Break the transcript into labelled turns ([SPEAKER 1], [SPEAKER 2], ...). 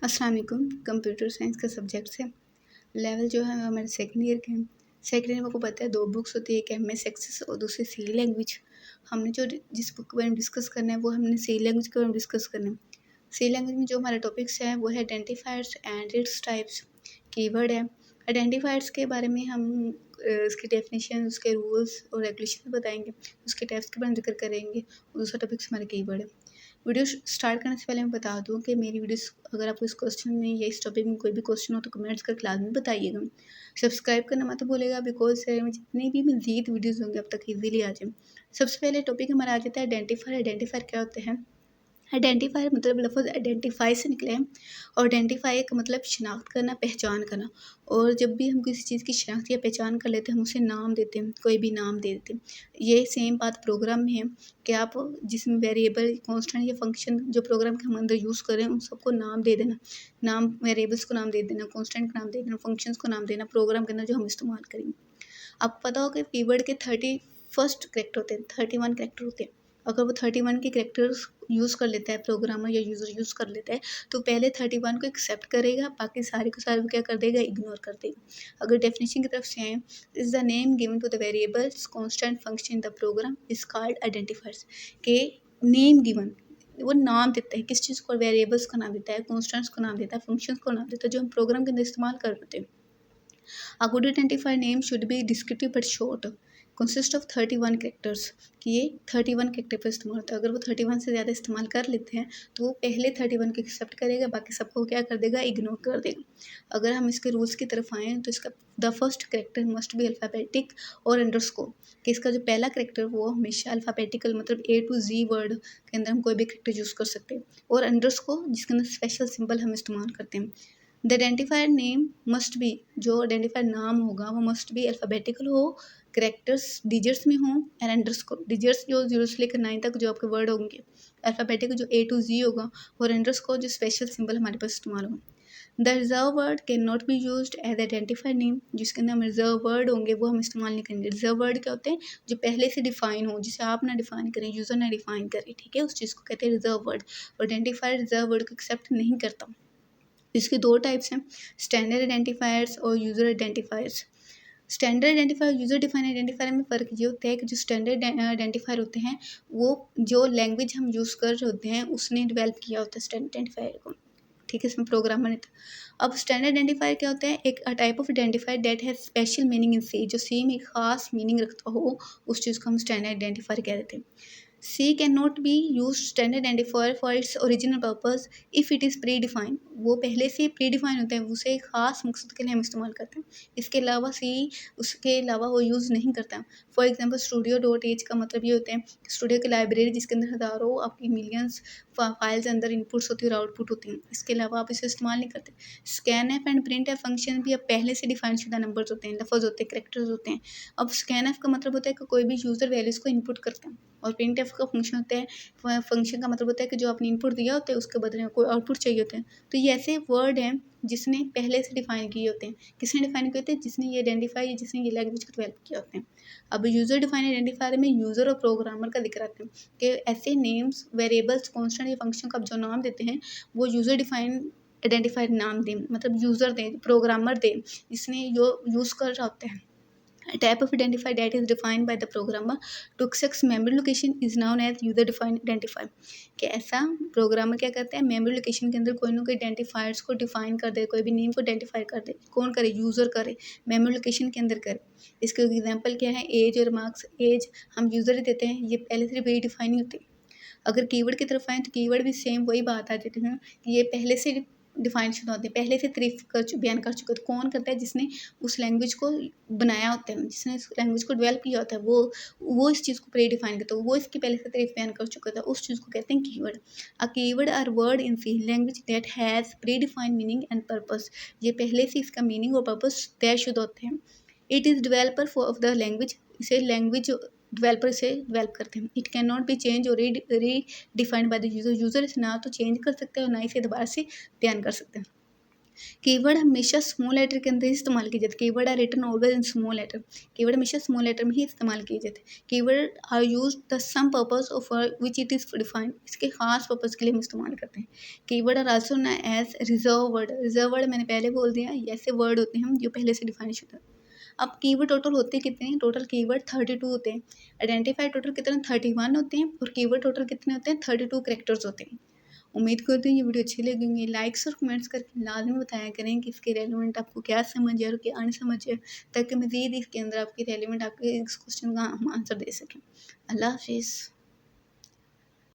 [SPEAKER 1] अस्सलाम वालेकुम। Computer science का सब्जेक्ट है। लेवल जो है हमारे सेकंड ईयर के हैं। सेकंड ईयर में आपको पता है 2 बुक्स होती है, एक एमएस एक्सेस और दूसरी सी लैंग्वेज। हमने जो जिस बुक के बारे में डिस्कस करना है वो हमने सी लैंग्वेज के बारे में डिस्कस करना है। सी लैंग्वेज में जो हमारे टॉपिक्स हैं वो है identifiers and its types, keyword है। आइडेंटिफायर्स के बारे में हम उसकी डेफिनेशन, उसके रूल्स और रेगुलेशन बताएंगे, उसके टाइप्स के बारे में जिक्र करेंगे और दूसरा टॉपिक्स हमारे कीवर्ड है। वीडियो स्टार्ट करने से पहले मैं बता दूं कि मेरी वीडियोस अगर आपको इस क्वेश्चन में या इस टॉपिक में कोई भी क्वेश्चन हो तो कमेंट्स कर क्लास में बताइएगा। सब्सक्राइब करना मत भूलिएगा बिकॉज में जितनी भी मज़ीद वीडियोस होंगे अब तक ईजीली आ जाए। सबसे पहले टॉपिक हमारा आ जाता है आइडेंटिफायर। आइडेंटिफायर क्या होते हैं? आइडेंटिफायर मतलब लफ्ज़ आइडेंटिफाई से निकले हैं और आइडेंटिफाई का मतलब शनाख्त करना, पहचान करना। और जब भी हम किसी चीज़ की शनाख्त या पहचान कर लेते हैं हम उसे नाम देते हैं, कोई भी नाम दे देते हैं। ये सेम बात प्रोग्राम में है कि आप जिसमें वेरिएबल, कांस्टेंट या फंक्शन जो प्रोग्राम के हम अंदर यूज़ कर रहे हैं उन सबको नाम दे देना। नाम वेरिएबल्स को नाम दे देना, कांस्टेंट को नाम दे देना, फंक्शंस को नाम देना प्रोग्राम के अंदर जो हम इस्तेमाल करेंगे। आपको पता होगा कि कीवर्ड के 31 करैक्टर होते हैं, 31 करैक्टर होते हैं। अगर वो 31 के करैक्टर्स यूज़ कर लेता है प्रोग्रामर या यूज़र यूज़ कर लेता है तो पहले 31 को एक्सेप्ट करेगा, बाकी सारे को सारे क्या कर देगा, इग्नोर कर देगा। अगर डेफिनेशन की तरफ से आए, is the name given to the variables constant function in the program is called identifiers. के नेम गिवन, वो नाम देता है किस चीज़ को, वेरिएबल्स को नाम देता है, कॉन्स्टेंट्स को नाम देता है, फंक्शंस को नाम देता है जो हम प्रोग्राम के अंदर इस्तेमाल कर रहे हैं। A good identifier name should be descriptive but short. Consist of 31 characters कि ये 31 कैरेक्टर पर इस्तेमाल होता है। अगर वो 31 से ज़्यादा इस्तेमाल कर लेते हैं तो वो पहले 31 को एक्सेप्ट करेगा, बाकी सबको क्या कर देगा, इग्नोर कर देगा। अगर हम इसके रूल्स की तरफ आएँ तो इसका the first character must be alphabetic और अंडरस्कोर, कि इसका जो पहला कैरेक्टर वो हमेशा अल्फ़ाबेटिकल मतलब ए टू जी वर्ड के अंदर हम कोई भी कैरेक्टर यूज़ कर सकते हैं, और अंडरस्कोर जिसके अंदर स्पेशल सिंबल हम इस्तेमाल करते हैं। The identifier name must be, जो आइडेंटिफायर नाम होगा वो मस्ट बी अल्फ़ाबेटिकल हो, कैरेक्टर्स डिजिट्स में हों, एंड अंडरस्कोर डिजिट्स जो 0 से लेकर 9 तक जो आपके वर्ड होंगे, अल्फ़ाबेटिकल जो ए टू जी होगा, और अंडरस्कोर जो स्पेशल सिंबल हमारे पास इस्तेमाल होगा। The reserve word can not be used as identifier name, जिसके अंदर हम रिजर्व वर्ड होंगे वो हम इस्तेमाल नहीं करेंगे। रिजर्व वर्ड क्या होते हैं? जो पहले से डिफाइन हो, जिसे आप ना डिफाइन करें, यूज़र ना डिफाइन करें, ठीक है, उस चीज़ को कहते हैं रिजर्व वर्ड। और आइडेंटिफायर रिजर्व वर्ड को एक्सेप्ट नहीं करता। इसके दो टाइप्स हैं, स्टैंडर्ड आइडेंटिफायर्स और यूज़र आइडेंटिफायर्स। स्टैंडर्ड आइडेंटिफायर और यूज़र डिफाइंड आइडेंटिफायर में फ़र्क ये होता है कि जो स्टैंडर्ड आइडेंटिफायर होते हैं वो जो लैंग्वेज हम यूज़ कर रहे होते हैं उसने डेवलप किया होता है स्टैंडर्ड आइडेंटिफायर को, ठीक है, इसमें प्रोग्रामर नहीं था। अब स्टैंडर्ड आइडेंटिफायर क्या होता है? एक type of identifier that has special meaning in C, जो सी में एक खास मीनिंग रखता हो उस चीज़ को हम स्टैंडर्ड आइडेंटिफायर कह देते हैं। C cannot be used standard identifier for its original purpose if it is predefined। वो पहले से प्रीडिफाइन होता है, उसे एक ख़ास मकसद के लिए हम इस्तेमाल करते हैं। इसके अलावा C उसके अलावा वो यूज़ नहीं करता। For example studio dot H का मतलब ये होता है कि स्टूडियो की लाइब्रेरी जिसके अंदर हज़ारों आपकी मिलियंस फाइल्स अंदर इनपुट्स होती है और आउटपुट होती हैं, इसके अलावा आप इसे इस्तेमाल नहीं करते। Scan F and print F function भी अब पहले से डिफाइन शुदा नंबर्स होते हैं, लफ्ज़ होते हैं, करैक्टर्स होते हैं। अब स्कैन एफ का मतलब होता है कि कोई भी यूज़र वैल्यूज़ को इनपुट करता है, और प्रिंट एफ का फंक्शन होता है, फंक्शन का मतलब होता है कि जो आपने इनपुट दिया होता है उसके बदले में कोई आउटपुट चाहिए होता है। तो ये ऐसे वर्ड हैं जिसने पहले से डिफाइन किए होते हैं। किसने डिफाइन किए होते हैं? जिसने ये आइडेंटिफाई, जिसने ये लैंग्वेज को डेवलप किया होते हैं। अब यूज़र डिफाइन आइडेंटिफायर में यूज़र और प्रोग्रामर का जिक्र आता है कि ऐसे नेम्स, वेरिएबल्स, कांस्टेंट या फंक्शन का जो नाम देते हैं वो यूज़र डिफाइन आइडेंटिफायर नाम दें, मतलब यूज़र दें, प्रोग्रामर दें, जिसने जो यूज़ कर रहा होता है। A type of identifier that is defined by the programmer to access memory location is known as user defined identifier। कि ऐसा प्रोग्रामर क्या करता है, मेमोरी लोकेशन के अंदर कोई ना कोई आइडेंटिफायर्स को डिफाइन कर दे, कोई भी नेम को आइडेंटिफाई कर दे। कौन करे? यूज़र करे, मेमोरी लोकेशन के अंदर करे। इसके एग्जांपल क्या है? एज और मार्क्स। एज हम यूज़र ही देते हैं, ये पहले से प्री डिफाइन नहीं होती। अगर कीवर्ड की तरफ आएँ तो कीवर्ड भी सेम वही बात आ जाती है कि ये पहले से डिफाइन शुदा होते हैं, पहले से तारीफ बयान कर चुके। तो कौन करता है? जिसने उस लैंग्वेज को बनाया होता है, जिसने इस लैंग्वेज को डेवलप किया होता है, वो इस चीज़ को प्री डिफाइन करता है, वो इसकी पहले से तारीफ बयान कर चुका था, उस चीज़ को कहते हैं keyword. A keyword are word in C language that has predefined meaning and purpose. ये पहले से इसका मीनिंग और पर्पस तय शुदा होते हैं। It is developer for of the language, इसे लैंग्वेज डेवलपर से डेवलप करते हैं। It can not be change और redefined by the user. User इसे ना तो चेंज कर सकते हैं और ना इसे दोबारा से बयान कर सकते हैं। कीवर्ड हमेशा स्मॉल लेटर के अंदर ही इस्तेमाल किए जाते। Keyword are written always in small letter. Keyword हमेशा स्मॉल लेटर में ही इस्तेमाल किए जाते। Keyword are use the some purpose of which it is defined. इसके खास पर्पस के लिए हम इस्तेमाल करते हैं। Keyword are also known as reserve word. Reserve word मैंने पहले बोल दिया, ये ऐसे वर्ड होते हैं जो पहले से डिफाइन शुदा। अब कीवर्ड टोटल होते कितने हैं? टोटल कीवर्ड 32 होते हैं। आइडेंटिफाई टोटल कितने? 31 होते हैं। और कीवर्ड टोटल कितने होते हैं? 32 कैरेक्टर्स होते हैं। उम्मीद करती हूँ ये वीडियो अच्छी लगेंगी। लाइक्स और कमेंट्स करके लाजमी बताया करें कि इसके रेलिवेंट आपको क्या समझ है और क्या नहीं समझ है, ताकि मज़ीद इसके अंदर आपकी रेलिवेंट आपके इस क्वेश्चन का हम आंसर दे सकें। अल्लाह हाफिज़।